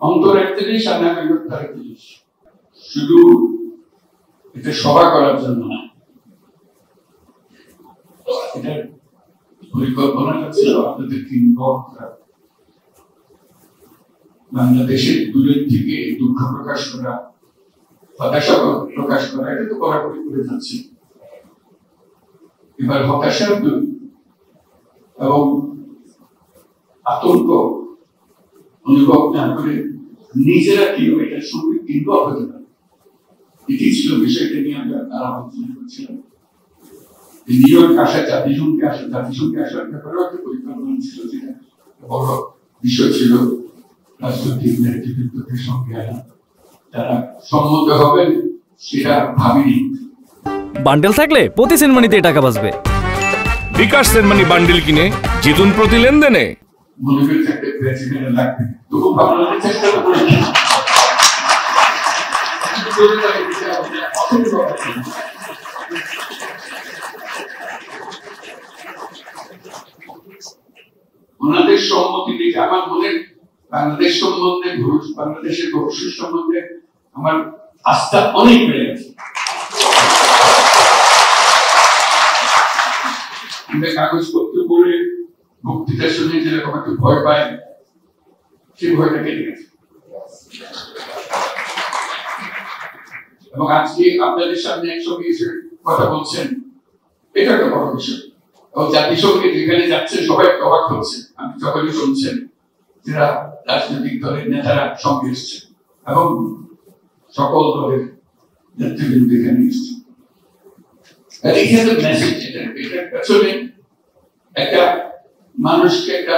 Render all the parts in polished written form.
অন্তর এক জিনিস আর নাগরিকত্ব এক জিনিস। শুধু এটা সভা করার জন্য না, এটার পরিকল্পনাটা ছিল আপনাদেরকে ইনভলভ করা, বাংলাদেশের দূরের থেকে দুঃখ প্রকাশ করা, হতাশা প্রকাশ করা, এটা তো কড়াকড়ি করে যাচ্ছে। এবার হতাশা এবং আতঙ্ক অনুভব না করে নিজেরা কিভাবে এটার সঙ্গে ইনভলভ হতে পারে, এটি ছিল বিষয়টা নিয়ে আমরা আলোচনা করছিলাম। নিউ ইয়র্ক আসা, জাতিসংঘে আসার ব্যাপারেও একটা পরিকল্পনা ছিল, যেটা বড় বিষয় ছিল রাজনৈতিক নেতৃত্বের সঙ্গে আনা, তারা সম্মত হবেন সেটা ভাবিনি। বান্ডেল থাকলে প্রতি সেনমানিতে টাকা বাঁচবে। বিকাশ সেনমানি বান্ডেল কিনে জিতুন প্রতি লেনদেনে। মনে করে থাকতে প্রেসিডেন্ট লাগবে, তবু ভাবনাতে চেষ্টা করে ওনাদের সম্মতি দেখে আমার মনে বাংলাদেশ সম্বন্ধে, বাংলাদেশের ভবিষ্যৎ সম্বন্ধে আমার আস্থা অনেক বেড়ে গেছে। কাগজপত্র পড়ে বক্তৃতা শুনে যেরকম একটু ভয় পায়, সেই ভয়টা কেটে গেছে। এবং আজকে আপনাদের সামনে একসঙ্গে এসে কথা বলছেন, এটা একটা বড় বিষয়। এবং জাতিসংঘে যেখানে যাচ্ছেন সবাই অবাক হচ্ছে, আমি যখনই শুনছেন যারা রাজনৈতিক দলের নেতারা সঙ্গে এসছেন এবং সকল দলের নেতৃবৃন্দ এখানে এসছেন। মেসেজ এটা আসলে একটা মানুষকে একটা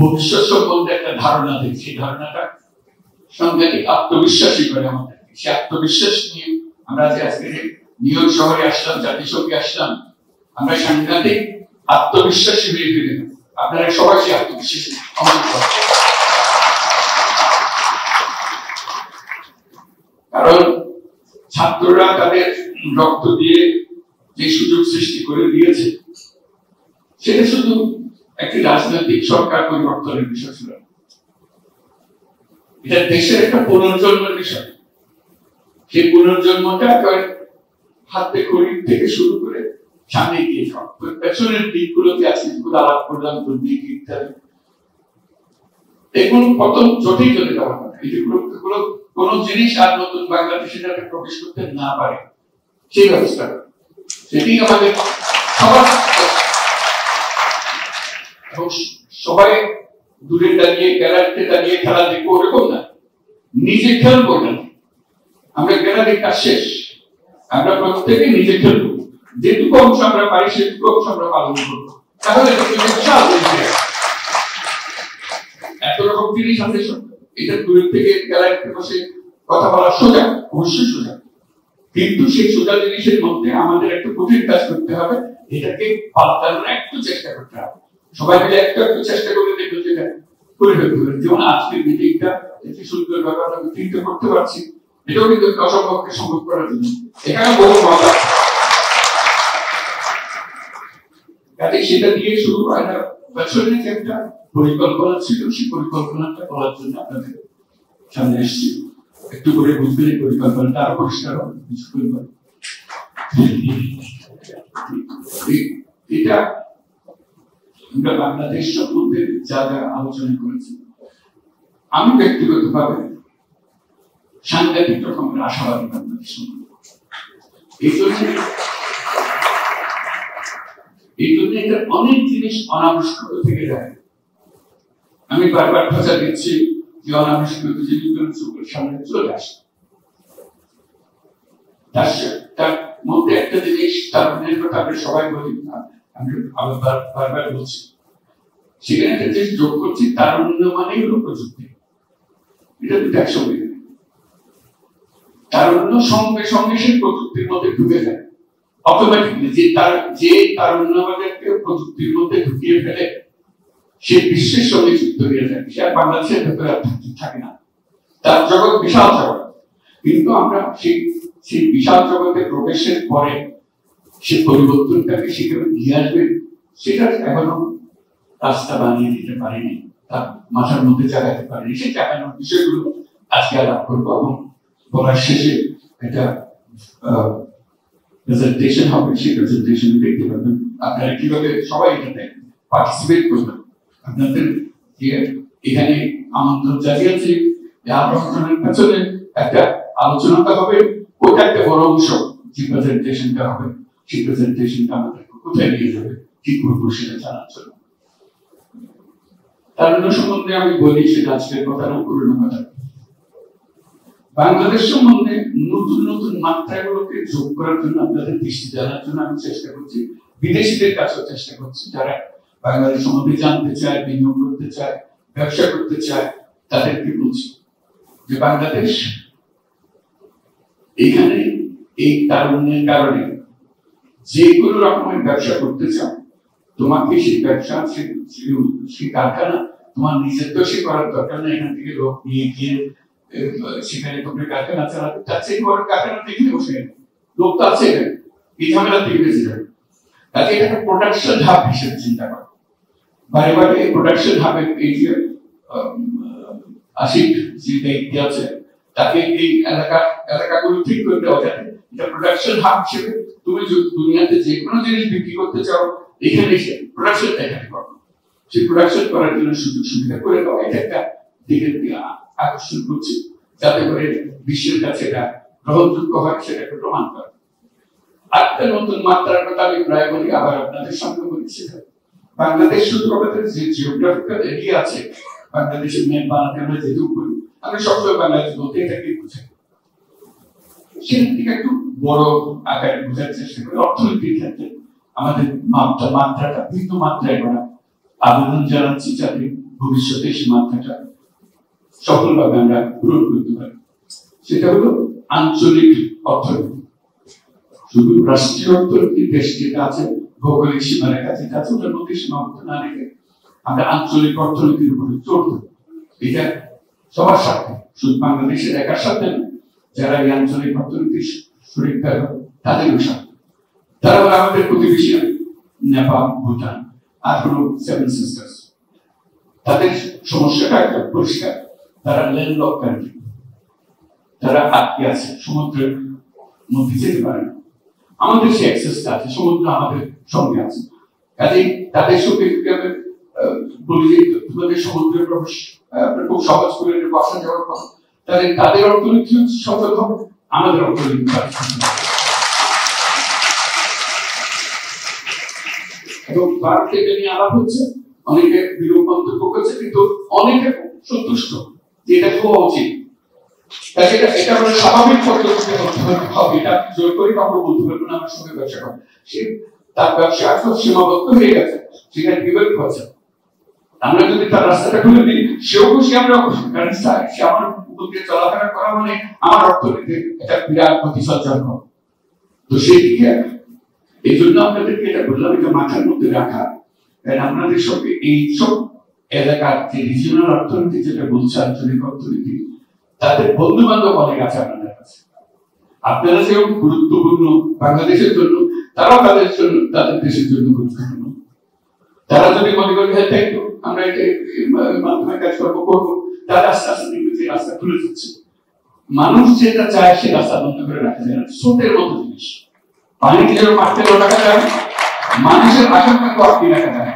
ভবিষ্যৎ সম্বন্ধে একটা ধারণা দেয়, সেই ধারণাটা সাংঘাতিক আত্মবিশ্বাসী করে আমাদের। সে আত্মবিশ্বাস নিয়ে আমরা যে আজকে নিউ ইয়র্ক শহরে আসলাম, জাতিসংঘে আসলাম, আমরা সাংঘাতিক আত্মবিশ্বাসী হয়ে ফিরে। আপনারা সবাই সেই আত্মবিশ্বাসী, কারণ ছাত্ররা তাদের রক্ত দিয়ে যে সুযোগ সৃষ্টি করে দিয়েছে, সেটা শুধু একটি রাজনৈতিক সরকার পরিবর্তনের বিষয় ছিল, এটা দেশের একটা পুনর্জন্মের বিষয়। সেই পুনর্জন্মটা হাতে খড়ি থেকে শুরু করে সামনে গিয়ে পেছনের দিকগুলোতে আজকে যেগুলো আলাপ করলাম, দুর্নীতি ইত্যাদি, এগুলো কত জটিল চলে যাওয়ার কথা। এগুলো কোন জিনিস আর নতুন বাংলাদেশে যাতে প্রবেশ করতে না পারে সেই ব্যবস্থা, সেটি আমাদের সবার। এবং সবাই দূরে দাঁড়িয়ে গ্যালারিতে দাঁড়িয়ে খেলা দেখবো ওরকম না, নিজে খেলবো না। আমরা গ্যালারির কাজ শেষ, আমরা প্রত্যেকে নিজে খেলবো, যেটুকু অংশ আমরা পারি সেটুকু অংশ আমরা পালন করবো। তাহলে এত রকম জিনিস আছে, এটা দূরের থেকে গ্যালারিতে বসে কথা বলা সোজা, অবশ্যই সোজা, কিন্তু সেই সোজা জিনিসের মধ্যে আমাদের একটা কঠিন কাজ করতে হবে, এটাকে পাল্টানোর একটু চেষ্টা করতে হবে। সবাই মিলে একটু চেষ্টা করে দেখবো যেটা করে ফেলতে পারে। যেমন আজকের মিটিংটা একটি সুন্দর ব্যাপার আমি চিন্তা করতে পারছি, এটাও কিন্তু অসম্ভবকে সম্ভব করার জন্য এখানে বহু মজা। সেটা দিয়ে শুরু হয় না, পেছনে যে একটা পরিকল্পনা ছিল, সেই পরিকল্পনাটা করার জন্য আপনাদের সামনে এসেছি। একটু করে বুঝবেন এই পরিকল্পনাটা আরো পরিষ্কার হবে কিছু পরিকল্পনা। এটা আমরা বাংলাদেশ সম্বন্ধে যা যা আলোচনা করেছি, আমি ব্যক্তিগতভাবে সাংঘাতিক রকমের আশাবাদী বাংলাদেশ সম্বন্ধে। এই জন্য এটা অনেক জিনিস অনাবিষ্কৃত থেকে যায়। আমি বারবার খোঁজা দিচ্ছি যে অনাবিষ্কৃত জিনিসগুলো চোখের সামনে চলে আসে। তার মধ্যে একটা জিনিস, তারুণ্যের কথা আমরা সবাই বলি, আমি বারবার বলছি, সেখানে একটা জিনিস যোগ করছি, তারুণ্য মানেই হলো প্রযুক্তি। এটা দুটো একসঙ্গে, তারুণ্য সঙ্গে সঙ্গে সেই প্রযুক্তির মধ্যে ঢুকে যায় অটোমেটিকলি। যে তারুণ্য আমাদেরকে প্রযুক্তির মধ্যে ঢুকিয়ে ফেলে, সে বিশ্বের সঙ্গে যুক্ত হয়ে যায়, সে আর বাংলাদেশের ভেতরে থাকে না। তার জগৎ বিশাল জগৎ, কিন্তু আমরা সেই বিশাল জগতে প্রবেশের পরে সে পরিবর্তনটাকে সেখানে নিয়ে আসবে, সেটা এখনো রাস্তা বানিয়ে দিতে পারেনি। তার মাথার মধ্যে চালাতে পারেনি, সেই চালানোর বিষয়গুলো আজকে আলাপ করবো এবং বলার শেষে একটা প্রেজেন্টেশন হবে, সেই প্রেজেন্টেশন দেখতে পাবেন আপনারা কিভাবে সবাই এটাতে পার্টিসিপেট করবেন। আপনাদের এখানে আমন্ত্রণ জানিয়েছি, আমন্ত্রণের পেছনে একটা আলোচনাটা হবে, ওটা একটা বড় অংশ। যে প্রেজেন্টেশনটা হবে সেই প্রেজেন্টেশনটা আমাদের কোথায় নিয়ে যাবে কি করবো সেটা জানার জন্য। তারুণ্য সম্বন্ধে আমি বলি, সেটা আজকের কথা না, পুরনো কথা। বাংলাদেশ সম্বন্ধে নতুন নতুন মাত্রাগুলোকে যোগ করার জন্য, আপনাদের দৃষ্টি জানার জন্য আমি চেষ্টা করছি, বিদেশিদের কাছেও চেষ্টা করছি, যারা বাংলাদেশ সম্বন্ধে জানতে চায়, বিনিয়োগ করতে চায়, ব্যবসা করতে চায়, তাদেরকে বলছি যে বাংলাদেশ এখানে এই তারুণ্যের কারণে যে কোনো রকমের ব্যবসা করতে চাও, তোমাকে সেই ব্যবসা সেই কারখানা তোমার নিজের তো সে করার দরকার নেই, এখান থেকে লোক নিয়ে গিয়ে সেখানে তোমার কারখানা চালাতে, তার চেয়ে বড় কারখানা দেখলে বসে লোক তো আছে, এই ঝামেলা থেকে বেঁচে যাবে। তাকে একটা প্রোডাকশন হাব হিসেবে চিন্তা করো। বারে বারে প্রোডাকশন হাবের এই যে আশিক যে ব্যক্তি আছে, তাকে এই এলাকাগুলো ঠিক করে দেওয়া যায়। এটা প্রোডাকশন হাব হিসেবে তুমি যদি দুনিয়াতে যে কোনো জিনিস বিক্রি করতে চাও, এখানে এসে প্রোডাকশনটা এখানে করো, সেই প্রোডাকশন করার জন্য সুযোগ সুবিধা করে দেওয়া, এটা একটা দিকে আকর্ষণ করছি, যাতে করে বিশ্বের কাছে এটা গ্রহণযোগ্য হয়, সেটাকে প্রমাণ করে। আরেকটা নতুন মাত্রার কথা আমি প্রায় বলি, আবার আপনাদের সঙ্গে বলছি, বাংলাদেশ শুধু আমাদের যে জিওগ্রাফিক্যাল এরিয়া আছে, বাংলাদেশের ম্যাপ বানাতে আমরা যেটুকু করি, আমি সবসময় বাংলাদেশ বলতে এটাকে বুঝাই, সেখান থেকে একটু বড় আকারে বোঝার চেষ্টা করি। অর্থনীতির ক্ষেত্রে আমাদের মাত্রাটা ভিন্ন মাত্রায় করা আবেদন জানাচ্ছি, যাতে ভবিষ্যতে সেই মাত্রাটা সফলভাবে আমরা পূরণ করতে পারি। সেটা হলো আঞ্চলিক অর্থনীতি। শুধু রাষ্ট্রীয় অর্থনীতি, দেশ যেটা আছে ভৌগোলিক সীমারেখা যেটা আছে, ওটার মধ্যে সীমাবদ্ধ না রেখে আমরা আঞ্চলিক অর্থনীতির উপরে চলতে, এটা সবার সাথে, শুধু বাংলাদেশের একার সাথে না, যারা এই আঞ্চলিক অর্থনীতির সুরক্ষা তাদেরও সাথে। তারা আমাদের প্রতিবেশী নেপাল, ভুটান আর হলো সেভেন সিস্টার্স, তাদের সমস্যাটা একটা পরিষ্কার, তারা ল্যান্ডলক কান্ট্রি, তারা আটকে আছে, সমুদ্রের মধ্যে যেতে পারে না। আমাদের সে অ্যাক্সেসটা আছে, সমুদ্র আমাদের সঙ্গে আছে, কাজেই তাদের সঙ্গে বলি যে তোমাদের সমুদ্রের প্রবেশ খুব সহজ করে বসা যাওয়ার পর তাদের অর্থনীতি সফল হবে, আমাদের অর্থনীতি। এবং ভারত থেকে নিয়ে আলাপ হচ্ছে, অনেকে বিরূপ মন্তব্য করছে, কিন্তু অনেকে সন্তুষ্ট যে এটা হওয়া উচিত। এটা মানে স্বাভাবিক পদ্ধতিতে হবে, এটা জোর করে কাউকে বলতে পারবো না আমার সঙ্গে ব্যবসা করে, সে তার ব্যবসা এখন সীমাবদ্ধ হয়ে গেছে, সেখানে বিবেক হচ্ছে। আমরা যদি তার রাস্তাটা খুলে দিই, সেও খুশি, আমরা খুশি, কারণ সে আমার উপর দিয়ে চলাফেরা করা মানে আমার অর্থনীতি একটা বিরাট প্রতিসঞ্চার হবে। তো সেই দিকে এই জন্য আপনাদেরকে এটা বললাম, এটা মাথার মধ্যে রাখা, কারণ আপনাদের সঙ্গে এইসব এলাকার যে রিজিওনাল অর্থনীতি যেটা বলছে, আঞ্চলিক অর্থনীতি, তাদের বন্ধু বান্ধব অনেক আছে আপনাদের কাছে। আপনারা যেমন গুরুত্বপূর্ণ বাংলাদেশের জন্য, তারাও তাদের জন্য, তাদের দেশের জন্য গুরুত্বপূর্ণ। তারা যদি মনে করেন হ্যাঁ তাই তো আমরা এটা মাধ্যমে কাজকর্ম করবো, তারা আস্তে আস্তে দেখবে যে রাস্তা খুলে যাচ্ছে। মানুষ যেটা চায় সে রাস্তা বন্ধ করে রাখা যায় না, স্রোতের মতো জিনিস। পানিকে যেরকম আটকে রাখা যায়, মানুষের আশঙ্কা আটকে রাখা যায়।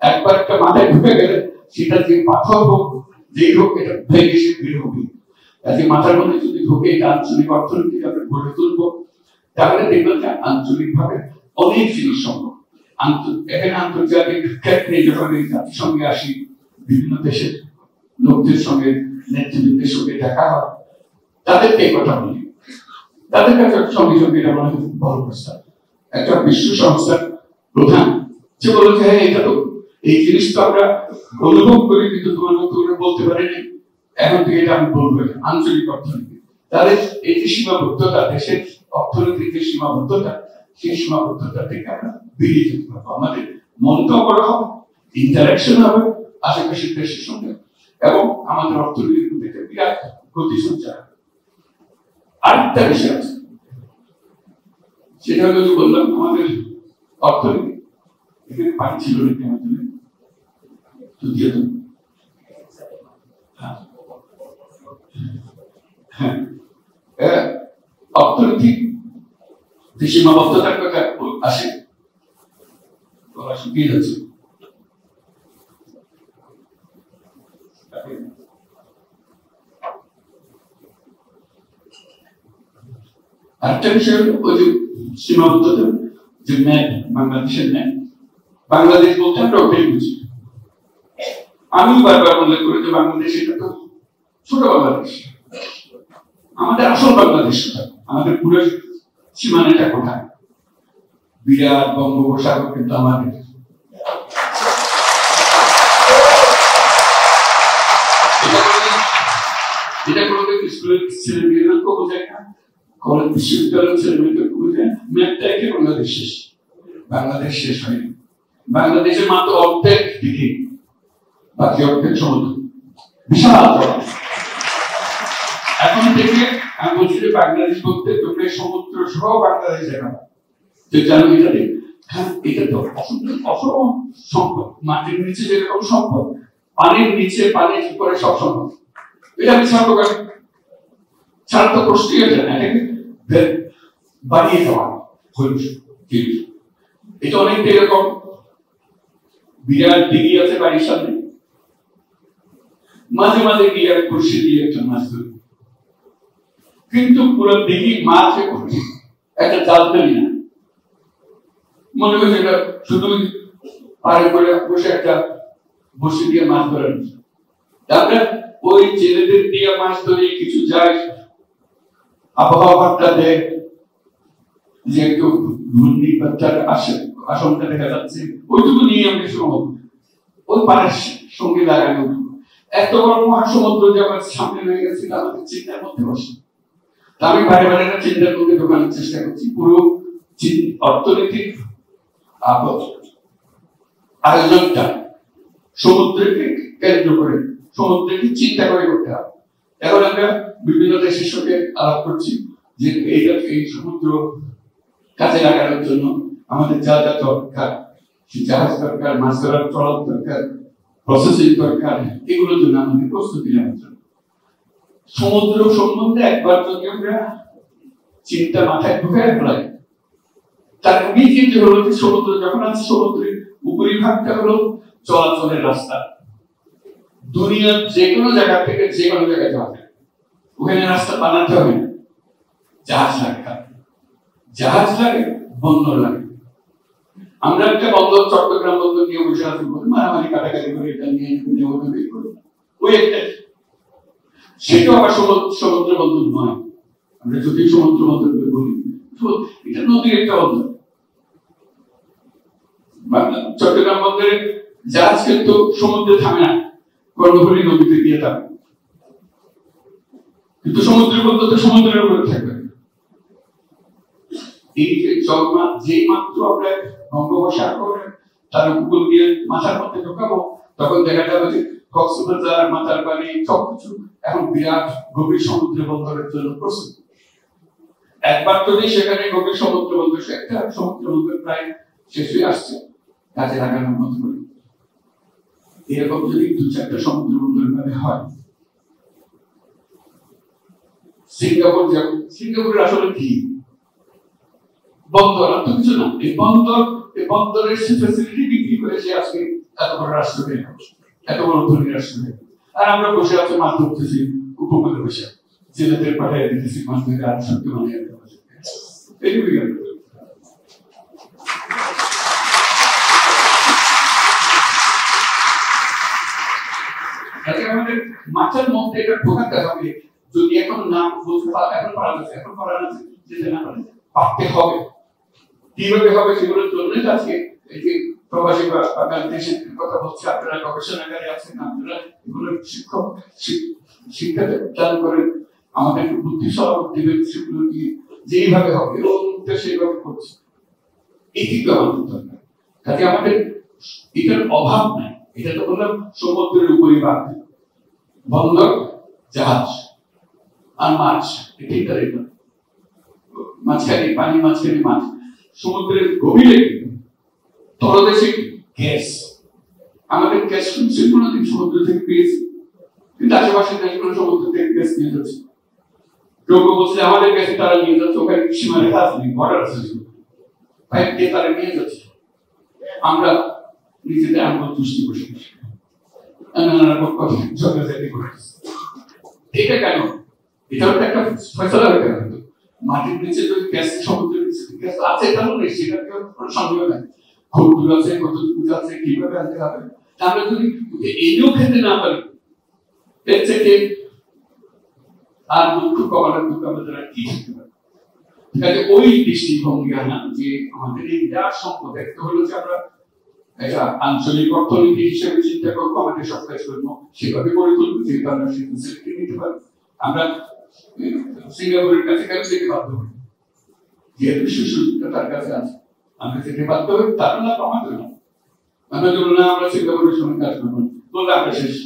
একবার একটা মাথায় ঢুকে গেলে সেটা যে পাথর হোক, যেই হোক, এটা ভেঙে সে বের হবে। কাজে মাথার মধ্যে যদি ঢুকে এটা আঞ্চলিক অর্থনীতি আমরা গড়ে তুলবো, তাহলে দেখবেন যে আঞ্চলিক ভাবে অনেক জিনিস সম্ভব। এখানে আন্তর্জাতিক ক্ষেত্রে যখন জাতিসংঘে আসি, বিভিন্ন দেশের লোকদের সঙ্গে, নেতৃবৃন্দের সঙ্গে দেখা হয়, তাদেরকে কথা বলি, তাদের কাছে সঙ্গে সঙ্গে এটা মনে হয় বড় প্রস্তাব। একটা বিশ্ব সংস্থার প্রধান যে বলল যে হ্যাঁ এটা তো এই জিনিস তো আমরা অনুভব করি, কিন্তু তোমার মতো করে বলতে পারিনি, এখন থেকে এটা আমি বলবো আঞ্চলিক অর্থনীতি। তাদের এই যে সীমাবদ্ধতা, দেশের অর্থনীতির যে সীমাবদ্ধতা, সেই সীমাবদ্ধতা থেকে আমরা বেরিয়ে যেতে পারবো। আমাদের মনটাও বড় হবে, ইন্টারাকশন হবে আশেপাশের দেশের সঙ্গে, এবং আমাদের অর্থনীতির মধ্যে একটা বিরাট গতি সঞ্চার। আরেকটা বিষয় আছে, সেটা হলো বললাম আমাদের অর্থনীতি, এখানে পানি ছিল নাকি আমাদের, দিয়ে দেন। অর্থনৈতিক যে সীমাবদ্ধতার কথা আসে, শুকিয়ে যাচ্ছে। আরেকটা বিষয় হলো ওই যে সীমাবদ্ধতা, যে ম্যাপ, বাংলাদেশের ম্যাপ, বাংলাদেশ বলতে আমরা ওটাই বুঝি। আমি বারবার উল্লেখ করি যে বাংলাদেশ এটা তো ছোট বাংলাদেশ, আমাদের আসল বাংলাদেশ কোথায়, আমাদের পুরো সীমানাটা কোথায়? বিরাট বঙ্গোপসাগর কিন্তু আমাদের। এটা কোনোদিন স্কুলের ছেলে মেয়েদেরকে বোঝায় না, কলেজ বিশ্ববিদ্যালয়ের ছেলে মেয়েদেরকে বোঝায় না। ম্যাপটা একে বাংলাদেশ শেষ, বাংলাদেশ শেষ হয়নি। বাংলাদেশের মাত্র অর্ধেক দিকে, বাকি অর্ধেক সমুদ্র, বিশাল। এখন থেকে আমি বলছি যে বাংলাদেশ বলতে তোমরা সমুদ্র সহ বাংলাদেশ দেখাবো, তো জানো এটা নেই। এটা তো অসম সম্পদ, মাটির নিচে যেরকম সম্পদ, পানির নিচে পানির উপরে সব সম্পদ। এটা আমি ছাড়বো কেন? ছাড় তো প্রশ্নই এটা না, এটাকে বাড়িয়ে দেওয়া হয়েছে। এটা অনেকটা এরকম, বিরাট দিঘি আছে বাড়ির সামনে, মাঝে মাঝে গিয়ে আমি কষে দিয়ে একটা মাছ ধরি, কিন্তু পুরো দিঘি মাছ একটা জাল ফেলি না, মনে হচ্ছে এটা শুধু পাড়ে করে বসে একটা বসে দিয়ে মাছ ধরে। তারপরে ওই ছেলেদের দিয়ে মাছ ধরে কিছু যায়, আবহাওয়াটা দেয় যে একটু ঘূর্ণিপাতার আশঙ্কা দেখা যাচ্ছে, ওইটুকু নিয়ে আমি সম্ভব ওই পাড়ের সঙ্গে লাগানো। এত বড় মহাসমুদ্র যে আমার সামনে হয়ে গেছে, আমাদের চিন্তার মধ্যে বসে। তা আমি বারে বারে একটা চিন্তার মধ্যে ঢোকানোর চেষ্টা করছি। পুরো অর্থনৈতিক আয়োজনটা সমুদ্রকে কেন্দ্র করে, সমুদ্রকে চিন্তা করে করতে হবে। এখন আমরা বিভিন্ন দেশের সঙ্গে আলাপ করছি যে এই সমুদ্র কাজে লাগানোর জন্য আমাদের যা যা দরকার, জাহাজ দরকার, মাছ ধরার ট্রলার দরকার, প্রসেসিং দরকার, এগুলোর জন্য আমাদের প্রস্তুতি নেওয়ার জন্য। সমুদ্র সম্বন্ধে একবার যদি আমরা চিন্তা মাথায় ঢুকায় ফেলাই, তার আগেই চিন্তা হলো যে সমুদ্র যখন আছে, সমুদ্রের উপরিভাগটা হলো চলাচলের রাস্তা। দুনিয়ার যে কোনো জায়গা থেকে যে কোনো জায়গায় যাওয়া যায়, ওখানে রাস্তা বানাতে হবে না, জাহাজ লাগে, জাহাজ লাগে, বন্দর লাগে। আমরা একটা বন্দর, চট্টগ্রাম বন্দর নিয়ে বসে আছি, মারামারি কাটাকাটি করে এটা নিয়ে বের করি, ওই একটা। সেটাও আবার সমুদ্র বন্দর নয়। আমরা যদি সমুদ্র বন্দর বলি, এটা নদীর একটা বন্দর। চট্টগ্রাম বন্দরে জাহাজ কিন্তু সমুদ্রে থামে না, কর্ণফুলী নদীতে গিয়ে থামে, কিন্তু সমুদ্রের বন্দর তো সমুদ্রের উপরে থাকবে। এই যে জলমাত যেই মাত্র আমরা বঙ্গোপসাগর তার উপকূল দিয়ে মাথার মধ্যে ঢোকাবো, তখন দেখা যাবে যে কক্সবাজার, মাতারবাড়ি সবকিছু এখন বিরাট গভীর সমুদ্র বন্দরের জন্য প্রস্তুত। একবার যদি সেখানে গভীর সমুদ্র বন্দর, একটা সমুদ্র বন্দর প্রায় শেষ হয়ে আসছে, কাজে লাগানোর মতো করে এরকম যদি দু চারটা সমুদ্র বন্দর হয়, সিঙ্গাপুর যেমন, সিঙ্গাপুরের আসলে কি বন্দর আর তো কিছু না, এই বন্দরের ফ্যাসিলিটি বিক্রি করে সে আজকে এত বড় রাষ্ট্র হয়ে গেল, এত বড় ধনী রাষ্ট্র হয়ে গেল। আর আমরা বসে আছি মাছ ধরতেছি উপকূলে বসে, ছেলেদের পাঠায় দিতেছি মাছ ধরে, আর সত্যি মানে এইটুকুই গেল। আমাদের মাথার মধ্যে এটা ঢোকাতে হবে, যদি এখন না বলতে এখন পারা যাচ্ছে, এখন পারা যাচ্ছে, যেতে না পারে পারতে হবে। কিভাবে হবে সেগুলোর জন্যই আজকে এই যে প্রবাসী বা বাংলাদেশের কথা বলছি, আপনারা গবেষণাগারে আছেন, আপনারা এগুলো শিক্ষা দান করেন, আমাদের বুদ্ধি সহযোগ দিবেন, সেগুলো কি যেইভাবে হবে এবং সেইভাবে করছে, এই কিন্তু আমাদের দরকার। কাজে আমাদের এটার অভাব নাই। এটা তো বললাম সমুদ্রের উপরই ভাগ, বন্দর, জাহাজ আর মাছ, এটাই মাঝখানে পানি, মাঝখানে মাছ। সমুদ্রের গভীরে তলদেশে গ্যাস, আমাদের গ্যাস সে কোনোদিন সমুদ্র থেকে পেয়েছি, কিন্তু আশেপাশের দেশগুলো সমুদ্র থেকে গ্যাস নিয়ে যাচ্ছে। কেউ বলছে আমাদের গ্যাসে তারা নিয়ে যাচ্ছে, ওখানে সীমারেখা আছে, বর্ডার আছে, পাইপ দিয়ে তারা নিয়ে যাচ্ছে। আমরা নিজেদের আঙ্গুল দৃষ্টি বসে এটা কেন? এটাও একটা ফয়সালা হতে হবে। মাটির নিচে যদি গ্যাস, সমুদ্রের নিচে গ্যাস আছে, এটা নেই, সেটা কোনো সন্দেহ নাই। খুব দূর আছে, কত দূর আছে, কিভাবে আনতে হবে। আমরা যদি এনেও খেতে না পারি, এর থেকে আর দুঃখ কমানোর দুঃখ আমাদের আর কি থাকতে পারে। কাজে ওই দৃষ্টিভঙ্গি আনা যে আমাদের এই বিরাট সম্পদ, একটা হলো যে আমরা এটা আঞ্চলিক অর্থনীতি হিসেবে চিন্তা করবো, আমাদের সব কাজ করবো সেভাবে করে তুলবো, যেহেতু আমরা সেই ফেসিলিটি নিতে পারবো। আমরা সিঙ্গাপুরের কাছে কেন যেতে বাধ্য হই? যেহেতু সুযোগটা তার কাছে আছে, আমরা যেতে বাধ্য হই, তার লাভ আমাদের না। আমরা ধরুন না আমরা সিঙ্গাপুরের সঙ্গে কাজ করবো, বললে আমরা শেষ।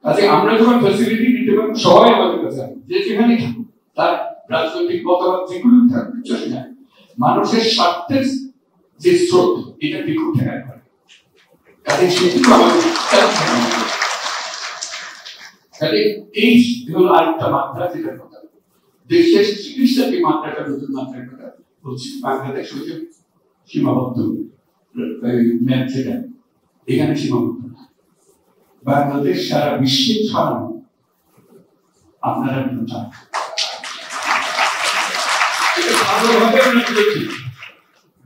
কাজে আমরা যখন ফ্যাসিলিটি দিতে পারবো, সবাই আমাদের কাছে আসবে, যে যেখানেই থাকুক, তার রাজনৈতিক মতবাদ যেগুলো থাকবে চলে যায়। মানুষের স্বার্থের যে স্রোত, এটা ঠিক উঠে রাখবে। কাজে সেটুকু আমাদের এই হলো আরেকটা মাত্রা, যেটার কথা দেশের চিকিৎসাকে মাত্রাটা নতুন মাত্রার কথা বলছি। বাংলাদেশ হচ্ছে সীমাবদ্ধ, ম্যাপ যেটা এখানে সীমাবদ্ধ না। বাংলাদেশ সারা বিশ্বে ছড়ানো, আপনারা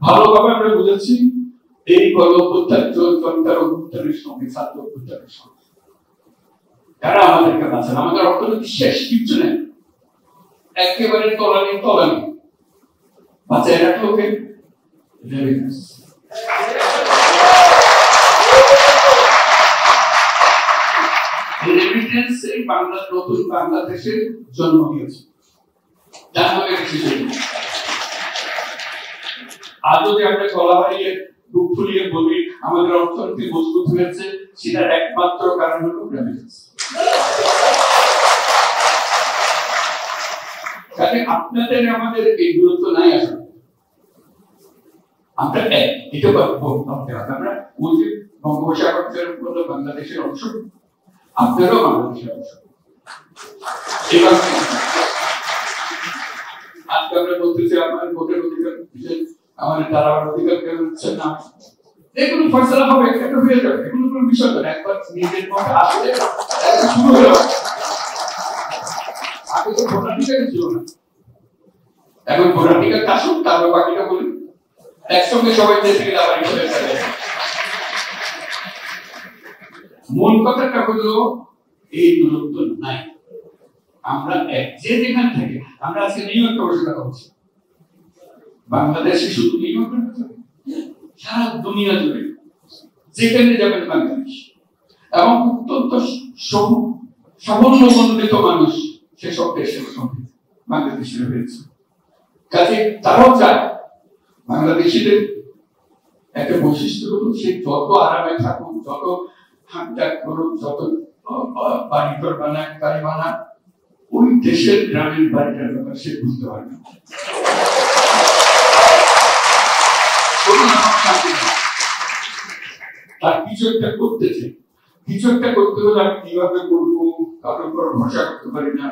ভালোভাবে আমরা বুঝেছি। এই অভ্যুত্থানের সঙ্গে ছাত্র অভ্যুত্থানের সঙ্গে তারা আমাদেরকে বাঁচান। আমাদের অর্থনীতি শেষ, কিছু নেই, একেবারে তলানি বাঁচায় রাখলো ওকে রেমিটেন্স। বাংলার নতুন বাংলাদেশের জন্ম দিয়েছে। আজও যে আমরা গলা হারিয়ে বুক ফুলিয়ে বলি আমাদের অর্থনীতি মজবুত হয়েছে, সেটার একমাত্র কারণ হলো রেমিটেন্স। আপনাদের আমাদের এই দূরত্ব নাই আসলে। আমরা এটা ভাবতে হবে, আমরা ওই যে বঙ্গোপসাগরের উপর বাংলাদেশের অংশ, আপনারাও বাংলাদেশের অংশ। এবার আজকে আমরা বলতেছি আপনার ভোটের অধিকার, আমাদের দাঁড়াবার অধিকার কেউ হচ্ছে না, এগুলো ফয়সালা হবে, একটা হয়ে যাবে, এগুলো কোনো বিষয় না। একবার নিজের মধ্যে আসলে শুরু হলো। আগে তো ভোটাধিকারই ছিল না, এখন ভোটাধিকার আসুক, তারপর বাকিটা বলি। একসঙ্গে সবাই দেশে গেলে আবার হয়ে যাবে। মূল কথাটা হলো এই দূরত্ব নাই। আমরা যে যেখানে থাকি, আমরা আজকে নিউ ইয়র্কে বসে কথা বলছি, বাংলাদেশে শুধু নিউ ইয়র্কে, সারা দুনিয়া জুড়ে যেখানে যাবেন বাংলাদেশ, এবং অত্যন্ত সাফল্যমণ্ডিত মানুষ সেসব দেশের সঙ্গে বাংলাদেশের হয়েছে। কাজে তারাও চায় বাংলাদেশিদের একটা বৈশিষ্ট্য হলো সে যত আরামে থাকুক, যত হাঁটা করুক, যত বাড়িঘর বানাক, গাড়ি বানাক, ওই দেশের গ্রামের বাড়িটার ব্যাপার সে বুঝতে পারবে। তার কিছু একটা করতেছে, কিছু একটা করতে হলে আমি কিভাবে করবো, কারোর উপর ভরসা করতে পারি না।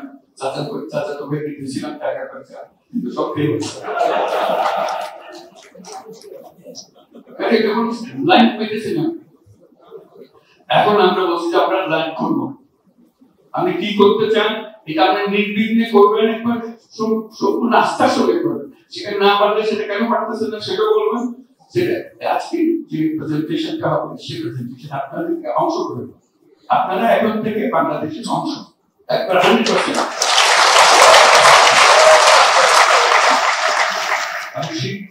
চাচা তো ভেবে দিয়েছিলাম টাকা পয়সা, কিন্তু সব খেয়ে লাইন পেতেছি না। এখন আমরা বলছি যে আমরা লাইন করবো, আপনি কি করতে চান এটা আপনি নির্বিঘ্নে করবেন, একবার সম্পূর্ণ আস্থা সঙ্গে করবেন। সেখানে না পারলে সেটা কেন পারতেছেন না সেটা বলবেন। সেটা আজকে যে প্রেজেন্টেশনটা হবে সেই প্রেজেন্টেশন আপনাদেরকে অংশ করবেন। আপনারা এখন থেকে বাংলাদেশের অংশ, একবার 100%।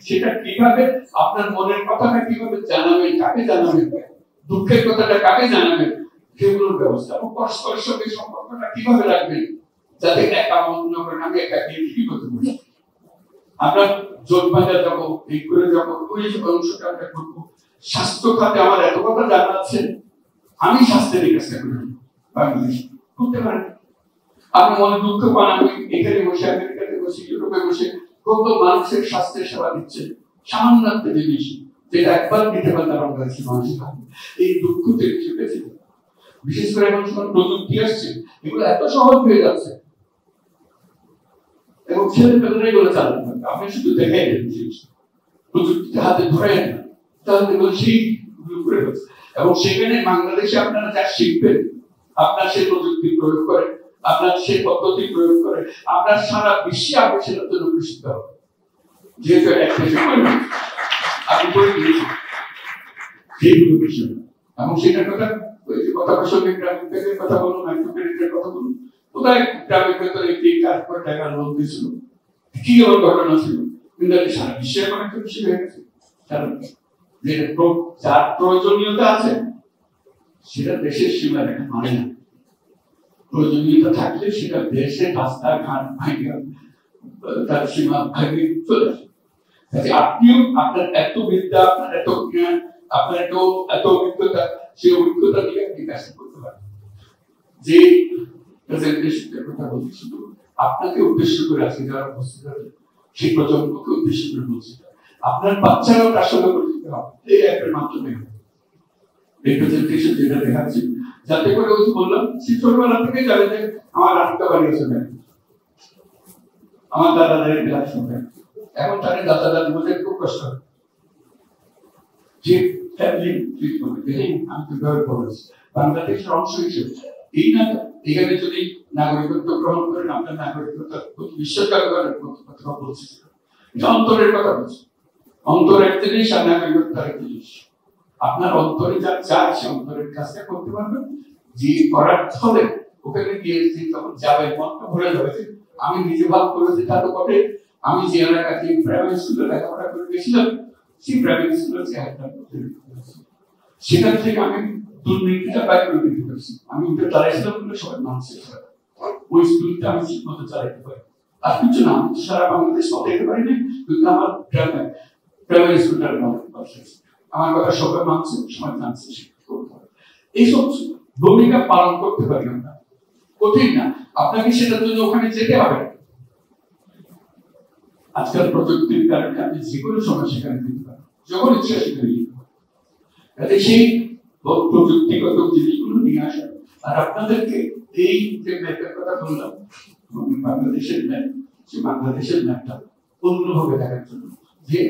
সেটা কিভাবে আপনার মনের কথাটা কিভাবে জানাবেন, কাকে জানাবেন, দুঃখের কথাটা কাকে জানাবেন, সেগুলোর ব্যবস্থা, এবং পরস্পরের সঙ্গে সম্পর্কটা কিভাবে রাখবেন, যাতে একা মনে করেন আমি একা কি করতে পারি। আমরা জোট বাঁধা যাবো, এই করে যাবো, ওই অংশটা আমরা করবো। স্বাস্থ্য খাতে আমার এত কথা জানা আছে, আমি স্বাস্থ্যের কাজটা করি বাংলাদেশ করতে পারেন। আপনি মনে দুঃখ পান, আমি এখানে বসে, আমেরিকাতে বসে, ইউরোপে বসে কত মানুষের স্বাস্থ্যের সেবা দিচ্ছে, সামান্য একটা জিনিস যেটা একবার দিতে পারলে বাংলাদেশের মানুষের এই দুঃখ থেকে ছুটেছে। বিশেষ করে এখন যখন প্রযুক্তি আসছে, এগুলো এত সহজ হয়ে যাচ্ছে এবং ছেলে পেলেরা এগুলো চালাতে পারবে। আপনি শুধু দেখাই দেন প্রযুক্তিতে হাতে ধরে না, তাহলে এগুলো সেই করে ফেলছে। এবং সেখানে বাংলাদেশে আপনারা যা শিখবেন, আপনার সেই প্রযুক্তি প্রয়োগ করে, আপনার সেই পদ্ধতি প্রয়োগ করে, আপনার সারা বিশ্বে আপনি সেটার জন্য প্রসিদ্ধ হবে। যেহেতু একটা আমি করে দিয়েছি সেইগুলো বিষয়, এবং সেটার কথা কথা প্রসঙ্গে গ্রামীণ ব্যাংকের কথা বলুন, মাইক্রো ক্রেডিটের কথা বলুন, কোথায় গ্রামের ভেতরে একটি 4 কোটি টাকার লোন দিয়েছিল, কি আমার ঘটনা ছিল, কিন্তু সারা বিশ্বে এমন একটা বিষয় হয়ে গেছে। কারণ যার প্রয়োজনীয়তা আছে সেটা দেশের সীমা রেখা মানে না। প্রয়োজনীয়তা থাকলে সেটা দেশে রাস্তাঘাট ভাঙিয়ে তার সীমা ভাঙিয়ে চলে আসে। আপনিও আপনার এত বিদ্যা, আপনার এত জ্ঞান, আপনার এত অভিজ্ঞতা, সেই অভিজ্ঞতা দিয়ে আপনি কাজ করতে পারেন। যে প্রেজেন্টেশনের কথা বলছি শুধু আপনাকে উদ্দেশ্য করে আজকে যারা উপস্থিত আছে সেই প্রজন্মকে উদ্দেশ্য করে বলছি, আপনার বাচ্চারাও তার সঙ্গে পরিচিত হবে এই অ্যাপের মাধ্যমে। এই প্রেজেন্টেশন যেটা দেখাচ্ছি, যাতে করে ওই বললাম সে ছোটবেলা থেকে জানে যে আমার আটটা বাড়ি আছে, আমার দাদা দাদির ক্লাস শুনবে, এখন তাদের দাদা দাদি বলতে খুব কষ্ট হয় যে ফ্যামিলি ট্রিটমেন্ট দেখেন আমি কিভাবে বলেছি বাংলাদেশের অংশ হিসেবে এই না এখানে যদি নাগরিকত্ব গ্রহণ করেন আপনার নাগরিকত্ব বিশ্বকালের কথা বলছি, এটা অন্তরের কথা বলছি। অন্তর এক জিনিস আর নাগরিকত্ব আরেক জিনিস। আপনার অন্তরে যা চায় সে অন্তরের কাজটা করতে পারবেন, যে করার ফলে ওখানে গিয়ে যখন যাবে মনটা ভরে যাবে। আমি নিজে ভাব করেছি তা তো বটে, আমি যে এলাকাতে প্রাইমারি স্কুলে লেখাপড়া করে গেছিলাম সেই প্রাইমারি স্কুলের সেখান থেকে আমি দুর্নীতিটা বাইর করে দিতে পারছি। আমি উঠে দাঁড়াইছিলাম বলে সবাই মানছে ওই স্কুলটা আমি ঠিক মতো চালাইতে পারি। আর কিছু না, আমি সারা বাংলাদেশ পাঠাইতে পারি না, কিন্তু আমার গ্রামে প্রাইমারি স্কুলটার আমার কথা সবাই মানছে, সবাই জানছে। এইসব ভূমিকা পালন করতে পারি আমরা, কঠিন না। আপনাকে সেটার জন্য ওখানে যেতে হবে। আজকাল প্রযুক্তির কারণে আপনি যে কোনো সময় সেখানে দিতে পারেন, যখন ইচ্ছা সেখানে দিতে পারেন। সেই প্রযুক্তিগত জিনিসগুলো নিয়ে আসা। আর আপনাদেরকে এই যে ম্যাপের কথা বললাম, বাংলাদেশের ম্যাপ, সেই বাংলাদেশের ম্যাপটা অন্যভাবে দেখার জন্য যে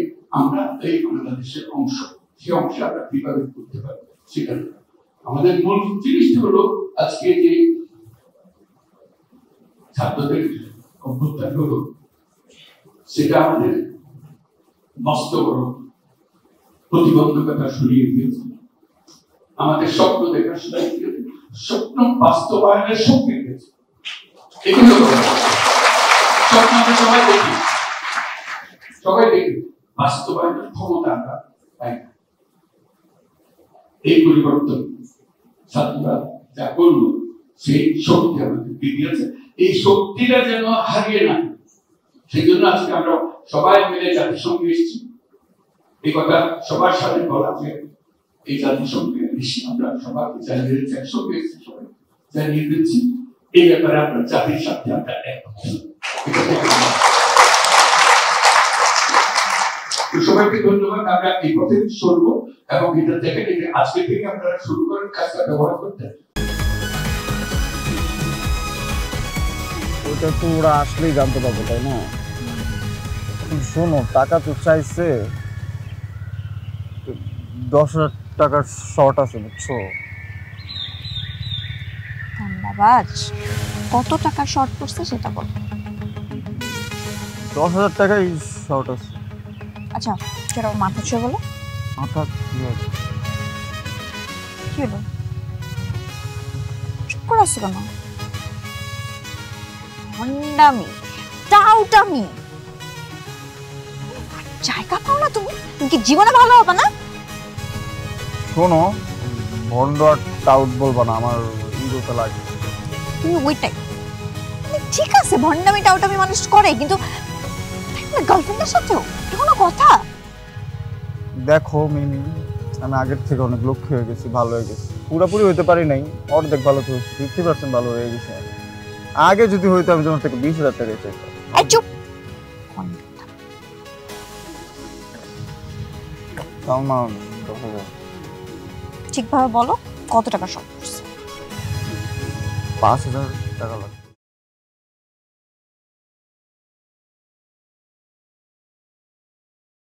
আমরা এই বাংলাদেশের অংশ, সেই অংশে আমরা কিভাবে করতে পারি সেটা আমাদের মূল জিনিসটা হলো। আজকে যে ছাত্রদের অভ্যুত্থান হলো সেটা আমাদের মস্ত বড় প্রতিবন্ধকতা সরিয়ে দিয়েছে, আমাদের স্বপ্ন দেখার সরিয়ে দিয়েছে, স্বপ্ন বাস্তবায়নের শক্তি দিয়েছে। স্বপ্ন আমরা সবাই দেখি বাস্তবায়নের ক্ষমতা আমরা পাই না। এই পরিবর্তন ছাত্ররা যা করলো সেই শক্তি আমাদের দিয়েছে, এই শক্তিটা যেন হারিয়ে না, সেই জন্য আজকে আমরা সবাই মিলে জাতিসংঘে এসেছি। এই কথা সবার সাথে বলা যে এই জাতিসংঘে এসে আমরা সবাইকে জানিয়ে দিচ্ছি, একসঙ্গে এসেছি, সবাই জানিয়ে দিচ্ছি এই ব্যাপারে আমরা জাতির সাথে আমরা একমত। সবাইকে ধন্যবাদ। আমরা এই পথে চলবো এবং এটা দেখে দেখে আজকে থেকে আপনারা শুরু করেন কাজটা ব্যবহার করতে। ওটা তো ওরা আসলেই জানতে পারবো, তাই না? শোনো, টাকা তো চাইছে, 10,000 টাকার শর্ট আছে, বুঝছো? ধন্যবাদ। কত টাকা শর্ট পড়ছে সেটা বল। 10,000 টাকাই শর্ট আছে। আচ্ছা, সেটা মাথা ছুঁয়ে বলো। মাথা কি হবে? কি হলো, চুপ করে আসছো কেন? ভণ্ডামি, টাউটামি, জায়গা পাও না তুমি? তুমি কি জীবনে ভালো হবে না? শোনো, ভন্ড আর টাউট বলবা না, আমার ইগোতে লাগে। তুমি ওইটাই ঠিক আছে, ভণ্ডামি টাউটামি মানুষ করে, কিন্তু গার্লফ্রেন্ডের সাথেও কোনো কথা। দেখো মিমি, আমি আগের থেকে অনেক লক্ষ্য হয়ে গেছি, ভালো হয়ে গেছি। পুরোপুরি হইতে পারি নাই, অর্ধেক ভালো তো 50% ভালো হয়ে গেছে। আগে যদি হইতো আমি তোমার থেকে 20,000 টাকা চাইতাম। চুপ। সালমান 10,000। ঠিকভাবে বলো কত টাকা শর্ট পড়ছে? 5,000 টাকা লাগবে।